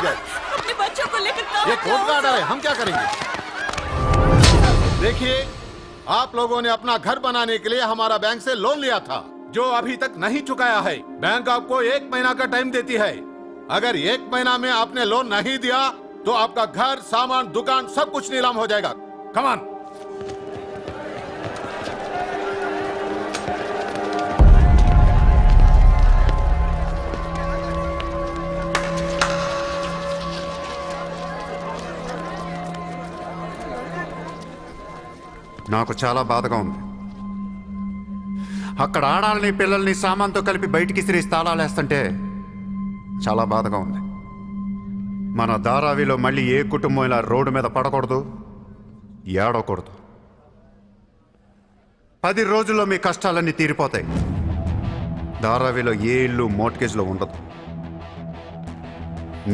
गए। अपने बच्चों को लेकर कहाँ ये कोर्ट का ऑर्डर है, हम क्या करेंगे? देखिए, आप लोगों ने अपना घर बनाने के लिए हमारा बैंक से लोन लिया था, जो अभी तक नहीं चुकाया है। बैंक आपको 1 महीना का टाइम देती है। अगर 1 महीना में आपने लोन नहीं दिया तो आपका घर, सामान, दुकान सब कुछ नीलाम हो जाएगा। Come on. నాకు చాలా బాధగా ఉంది. అక్కడ ఆడాలని పిల్లల్ని సామాన్తో కలిపి బయటికి సిరేసి తాళాలేస్తుంటే చాలా బాధగా ఉంది. మన ధారావిలో మళ్ళీ ఏ కుటుంబం ఇలా రోడ్డు మీద పడకూడదు, ఏడవకూడదు. 10 రోజుల్లో మీ కష్టాలన్నీ తీరిపోతాయి. ధారావిలో ఏ ఇల్లు మోర్ట్గేజ్లో ఉండదు.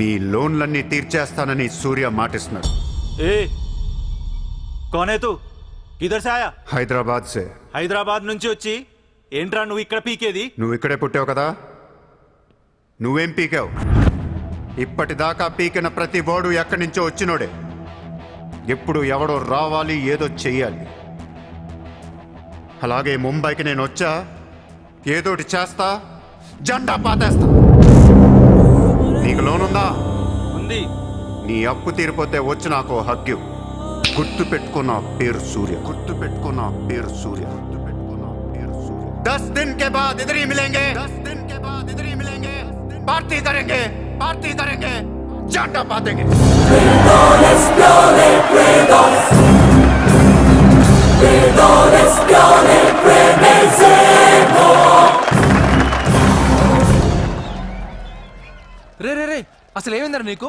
మీ లోన్లన్నీ తీర్చేస్తానని సూర్య మాటిస్తున్నాడు. ఏ कौन है तू? किधर से आया? హైదరాబాద్ సే. హైదరాబాద్ నుంచి వచ్చి ఏంట్రా నువ్వు ఇక్కడ పీకేది? నువ్వు ఇక్కడే పుట్టావు కదా, నువ్వేం పీకావు? ఇప్పటిదాకా పీకిన ప్రతి వాడు ఎక్కడి నుంచో వచ్చినోడే. ఎప్పుడు ఎవడో రావాలి, ఏదో చెయ్యాలి. అలాగే ముంబైకి నేను వచ్చా, ఏదోటి చేస్తా, జెండా పాతేస్తా. నీకు లోన్ ఉందా? ఉంది. నీ అప్పు తీరిపోతే వచ్చి నాకు హక్కు. గుర్తు పెట్టుకున్న పేరు సూర్య. గుర్తు పెట్టుకున్న పేరు సూర్య. గుర్తు పెట్టుకున్న పేరు సూర్య. 10 दिन के बाद इधर ही मिलेंगे. 10 दिन के बाद इधर ही मिलेंगे. पार्टी करेंगे, पार्टी करेंगे, झंडा पातेंगे. రే రే రే అసలు ఏమైందరా నీకు?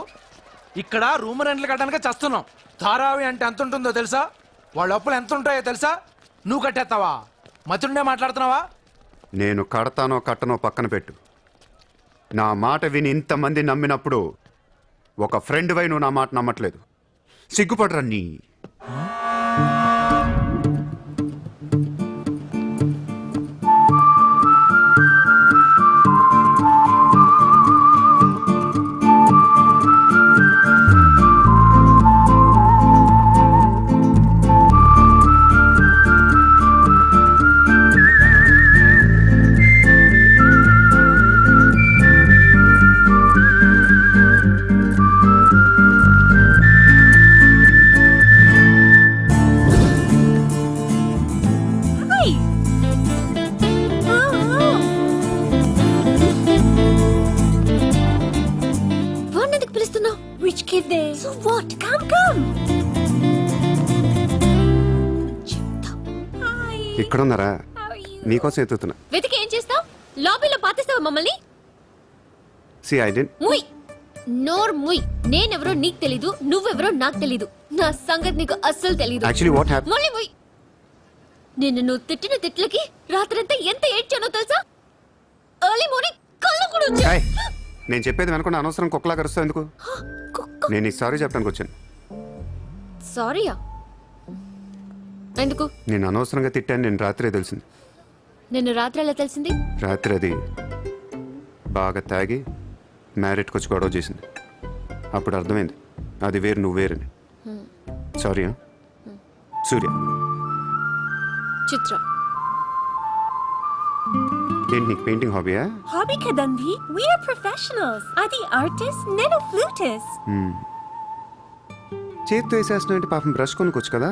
ఇక్కడ రూమ్ రెంట్లు కట్టడానికి చస్తున్నాం. ధారావి అంటే ఎంత ఉంటుందో తెలుసా? వాళ్ళ అప్పులు ఎంత ఉంటాయో తెలుసా? నువ్వు కట్టేస్తావా? మతుండే మాట్లాడుతున్నావా? నేను కడతానో కట్టనో పక్కన పెట్టు. నా మాట విని ఇంతమంది నమ్మినప్పుడు ఒక ఫ్రెండ్ వై నువ్వు నా మాట నమ్మట్లేదు. సిగ్గుపడరా నీ. So what? Come. ఇక్కడున్నారా? నీకోసం ఎత్తుతున్నా. వెతికి ఏం చేస్తావు? లాబీలో పాతిస్తావా మమ్మల్ని? ముయ్ నోర్ ముయ్. నేనెవరో నీకు తెలీదు, నువ్వెవరో నాకు తెలీదు. నా సంగతి నీకు అస్సలు తెలీదు. Actually what happened? మళ్ళీ ముయ్. నిన్ను నువ్వు తిట్టిన తిట్లకి రాత్రంతా ఎంత ఏడ్చానో తెలుసా? ఎర్లీ మార్నింగ్ కళ్ళు కూడా వచ్చాయి. నేను చెప్పేది వెనకుండా అనవసరం కుక్కలా కరుస్తావు ఎందుకు? నేను నీకు సారీ చెప్పడానికి వచ్చాను. సారీయా? ఎందుకు? నేను అనవసరంగా తిట్టాను. నేను రాత్రే తెలిసింది. నిన్ను రాత్రి ఎలా తెలిసింది? రాత్రి అది బాగా తాగి మ్యారేట్కి వచ్చి గొడవ చేసింది. అప్పుడు అర్థమైంది అది వేరు, నువ్వు వేరని. సారీ. సూర్య. చిత్ర. ఏంటి నీకు పెయింటింగ్ హాబీయా? హాబీ కదండి. we are professionals. అది ఆర్టిస్ట్, నేను ఫ్లూటిస్ట్. చేతితో వేసేస్తున్నా అంటే పాపం బ్రష్ కొనుక్కోవచ్చు కదా.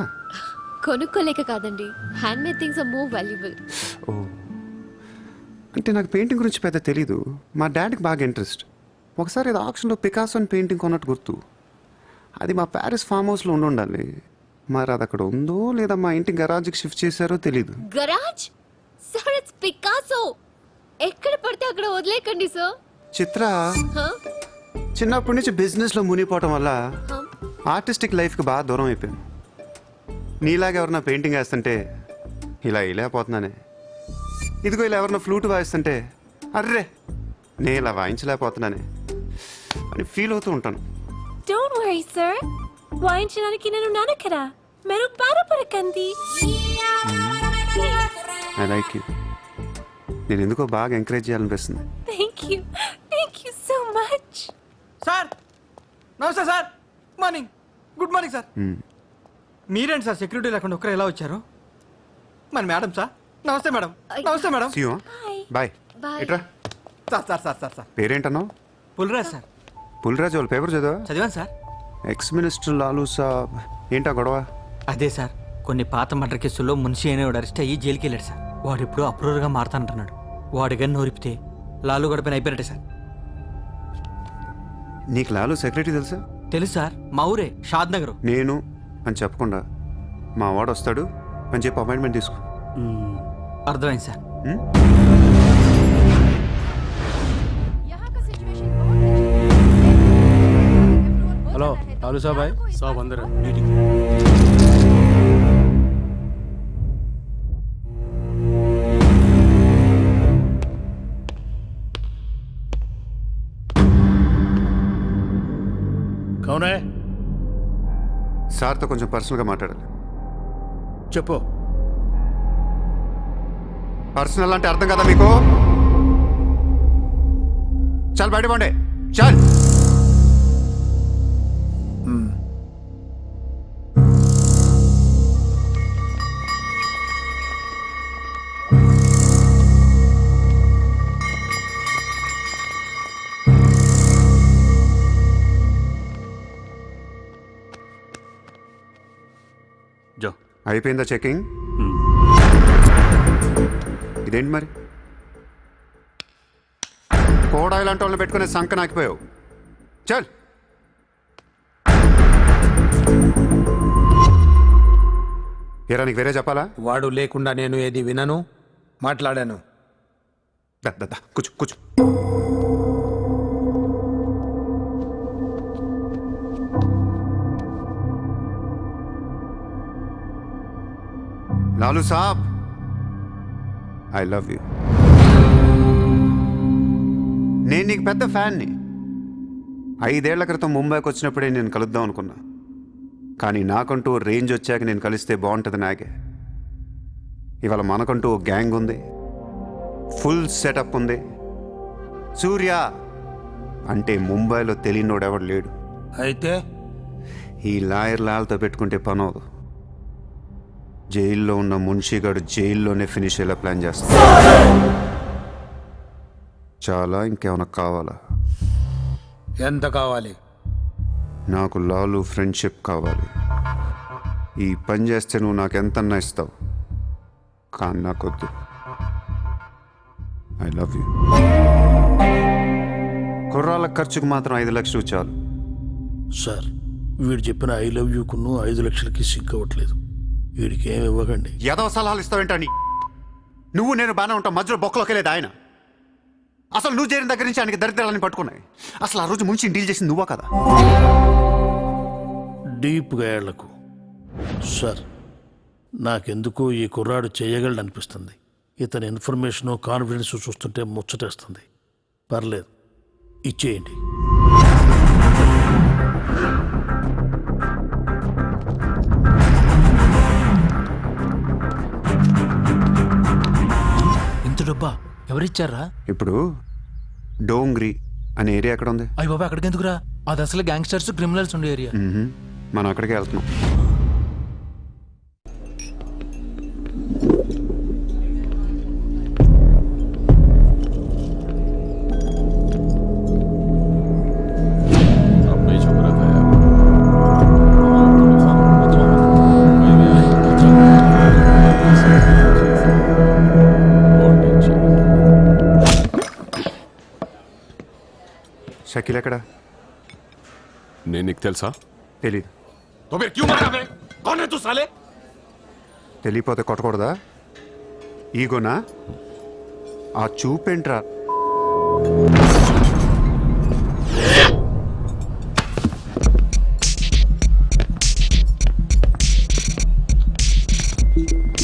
కొనుక్కోలేక కాదండి, handmade things are more valuable. Oh, అంటే నాకు పెయింటింగ్ గురించి పెద్ద తెలీదు. మా డాడీకి బాగా ఇంట్రెస్ట్. ఒకసారి ఏదో ఆక్షన్లో పికాసో పెయింటింగ్ కొన్నట్టు గుర్తు. అది మా ప్యారిస్ ఫామ్ హౌస్లో ఉండాలి. మరి అది అక్కడ ఉందో లేదా మా ఇంటి గరాజ్కి షిఫ్ట్ చేశారో తెలీదు. గరాజ్? Sir, it's Picasso. ఎక్కడ పడితే అక్కడ వదిలేకండి సార్. చిత్ర చిన్నప్పటి నుంచి బిజినెస్లో మునిగిపోవటం వల్ల ఆర్టిస్టిక్ లైఫ్కి బాగా దూరం అయిపోయాను. నీలాగా ఎవరన్నా పెయింటింగ్ వేస్తుంటే ఇలా వేయలేకపోతున్నానే. ఇదిగో ఇలా ఎవరన్నా ఫ్లూట్ వాయిస్తుంటే అర్రే నేను ఇలా వాయించలేకపోతున్నానే అని ఫీల్ అవుతూ ఉంటాను. Don't worry, sir. వాయించడానికి నేను నాన్న కదా. మీరు బాధపడకండి. I like you. నేను ఎందుకో బాగా ఎంకరేజ్ చేయాలనిపిస్తుంది. Thank you. Thank you so much. Sir నమస్తే sir. Morning. Good morning sir. మీరేంటి సార్ సెక్యూరిటీ లేకుండా ఒక్కరు ఎలా వచ్చారు? మరి మేడం సార్. నమస్తే మేడం. నమస్తే madam. See you bye. Bye. ఎట్రా sir sir sir sir sir పేరేంటన్నావు? పుల్రాజ్ సార్. పుల్రాజ్ వాళ్ళ పేపర్ చదివా? చదివాను sir. Ex minister Lalu saab ఏంటా గొడవ? అదే సార్, కొన్ని పాత మర్డర్ కేసుల్లో మున్షి అనేవాడు అరెస్ట్ అయ్యి జైలుకి వెళ్ళాడు సార్. వాడు ఇప్పుడు అప్రూవర్గా మారుతానంటున్నాడు. వాడు గన్ను నోరిపితే లాలు గడపని అయిపోయినట్టే సార్. నీకు లాలూ సెక్రటరీ తెలుసా? తెలుసు సార్, మా ఊరే షాద్ నగర్. నేను అని చెప్పకుండా మా వాడు వస్తాడు అని చెప్పి అపాయింట్మెంట్ తీసుకో. అర్థమైంది సార్. హ్మ్? హలో లాలూ సాబ్ భాయ్. साहब अंदर है मीटिंग. कौन है? సార్తో కొంచెం పర్సనల్గా మాట్లాడాలి. చెప్పు. పర్సనల్ అంటే అర్థం కదా మీకు? చాలు బయట పోండి. చాలు. జో అయిపోయిందా చెకింగ్? ఇదేంటి మరి కోడా ఇలాంటి వాళ్ళని పెట్టుకునే సంక నాకిపోయావు. చల్. ఏరా నీకు వేరే చెప్పాలా? వాడు లేకుండా నేను ఏది వినను, మాట్లాడాను. దా, దా, దా, కూర్చో కూర్చో. లాలూ సాబ్, ఐ లవ్ యూ. నేను నీకు పెద్ద ఫ్యాన్ని. 5 ఏళ్ల క్రితం ముంబైకి వచ్చినప్పుడే నేను కలుద్దాం అనుకున్నా. కానీ నాకంటూ రేంజ్ వచ్చాక నేను కలిస్తే బాగుంటుంది నాకే. ఇవాళ మనకంటూ ఓ గ్యాంగ్ ఉంది, ఫుల్ సెటప్ ఉంది. సూర్య అంటే ముంబైలో తెలియనోడెవడు లేడు. అయితే ఈ లాయర్ లాల్తో పెట్టుకుంటే పని అవదు. జైల్లో ఉన్న మున్షిగాడు జైల్లోనే ఫినిష్ అయ్యేలా ప్లాన్ చేస్తాడు. చాలా ఇంకేమైనా కావాలా? ఎంత కావాలి? నాకు లాలు ఫ్రెండ్షిప్ కావాలి. ఈ పని చేస్తే నువ్వు నాకు ఎంతన్నా ఇస్తావు, కానీ నాకొద్దు. I love you. కుర్రాళ్ళ ఖర్చుకు మాత్రం 5 లక్షలు చాలు. సార్, వీడు చెప్పిన ఐ లవ్ యూకును 5 లక్షలకి సిగ్గవట్లేదు. వీడికి ఏమి ఇవ్వకండి. ఏదో సలహాలు ఇస్తావేంటని? నువ్వు నేను బాగానే ఉంటాం, మధ్యలో బొక్కలోకి లేదు ఆయన. అసలు నువ్వు చేరిన దగ్గర నుంచి ఆయనకి దరిద్రాలని పట్టుకున్నాయి. అసలు ఆ రోజు ముంచి డీల్ చేసింది నువ్వా కదా? డీప్గా ఏళ్లకు సార్, నాకెందుకో ఈ కుర్రాడు చేయగలడనిపిస్తుంది. ఇతని ఇన్ఫర్మేషను కాన్ఫిడెన్స్ చూస్తుంటే ముచ్చటేస్తుంది. పర్లేదు, ఇచ్చేయండి. ఇంత డబ్బా ఎవరిచ్చారా? ఇప్పుడు డోంగ్రీ అనే ఏరియా ఎక్కడ ఉంది? అయ్యి బాబా, అక్కడికి ఎందుకురా? అది అసలు గ్యాంగ్స్టర్స్ క్రిమినల్స్ ఉండే ఏరియా. మనం అక్కడికే వెళ్తున్నాం. షకీల్ ఎక్కడ? నేను నీకు తెలుసా? తెలీదు. तो फिर क्यों मारा बे? कौन है तू साले? తెలియపోతే కొట్టకూడదా? ఈగోనా? ఆ చూపేంట్రా?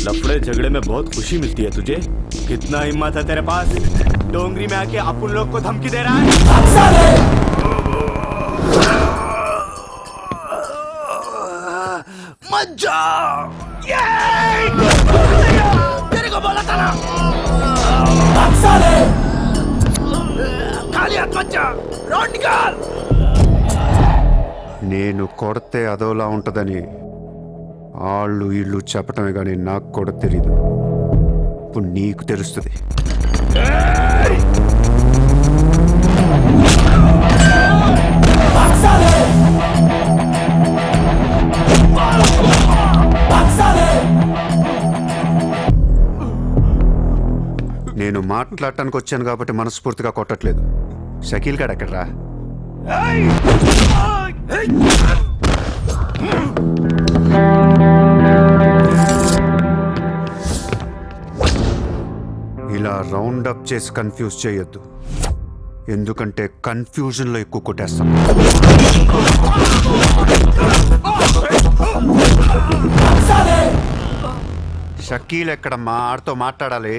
लफड़े झगड़े में बहुत खुशी मिलती है तुझे. कितना हिम्मत है तेरे पास? डोंगरी में आके अपन लोग को धमकी दे रहा है. मजा तेरे को बोला था ना, खाली हाथ मत जा, रोड निकाल. నేను కొడితే అదోలా ఉంటుందని వాళ్ళు వీళ్ళు చెప్పటమే కానీ నాకు కూడా తెలీదు. ఇప్పుడు నీకు తెలుస్తుంది. నేను మాట్లాడటానికి వచ్చాను కాబట్టి మనస్ఫూర్తిగా కొట్టట్లేదు. షకీల్ గాడు ఎక్కడ్రా? ఇలా రౌండ్ అప్ చేసి కన్ఫ్యూజ్ చేయొద్దు, ఎందుకంటే కన్ఫ్యూజన్లో ఎక్కువ కొట్టేస్తాను. షకీల్ ఎక్కడమ్మా? ఆడితో మాట్లాడాలి.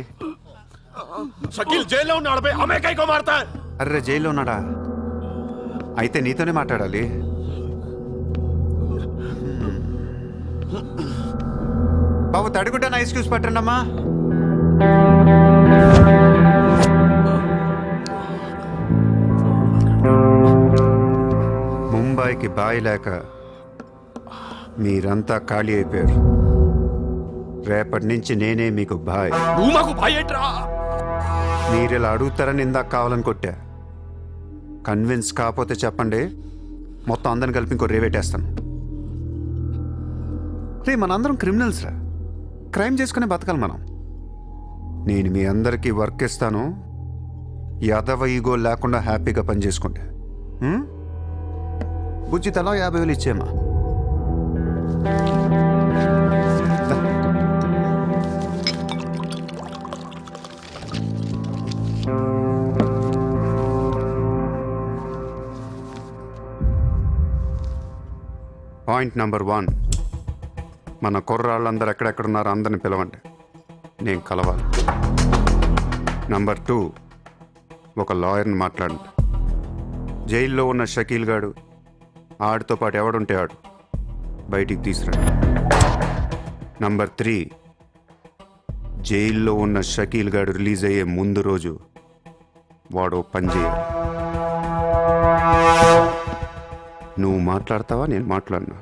షకీల్ జైల్లో ఉన్నాడు బే, హమే కైకో మారతా? అర్రే జైల్లో ఉన్నాడా? అయితే నీతోనే మాట్లాడాలి. బాబు తడిగుడ్డ ఐస్ క్యూబ్స్ పట్టండి అమ్మా. ముంబైకి బాయి లేక మీరంతా ఖాళీ అయిపోయారు. రేపటి నుంచి నేనే మీకు బాయ్. నువ్వు మాకు బాయ్ ఏంట్రా? మీరు ఇలా అడుగుతారని ఇందాక కావాలని కొట్టా. కన్విన్స్ కాకపోతే చెప్పండి, మొత్తం అందరిని కలిపి ఇంకో రేవేటేస్తాను. రే మనందరం క్రిమినల్స్ రా, క్రైమ్ చేసుకునే బతకాలి మనం. నేను మీ అందరికీ వర్క్ ఇస్తాను, యాదవ ఈగో లేకుండా హ్యాపీగా పని చేసుకుంటే. బుజ్జి తలా 50,000 ఇచ్చేమా. పాయింట్ నెంబర్ 1, మన కుర్రాళ్ళందరూ ఎక్కడెక్కడున్నారో అందరిని పిలవండి, నేను కలవాలి. నెంబర్ 2, ఒక లాయర్ని మాట్లాడండి. జైల్లో ఉన్న షకీల్ గాడు, ఆడితో పాటు ఎవడుంటే ఆడు బయటికి తీసుకురండి. నంబర్ 3, జైల్లో ఉన్న షకీల్ గాడు రిలీజ్ అయ్యే ముందు రోజు వాడు పని చేయాలి. నువ్వు మాట్లాడతావా నేను మాట్లాడినా?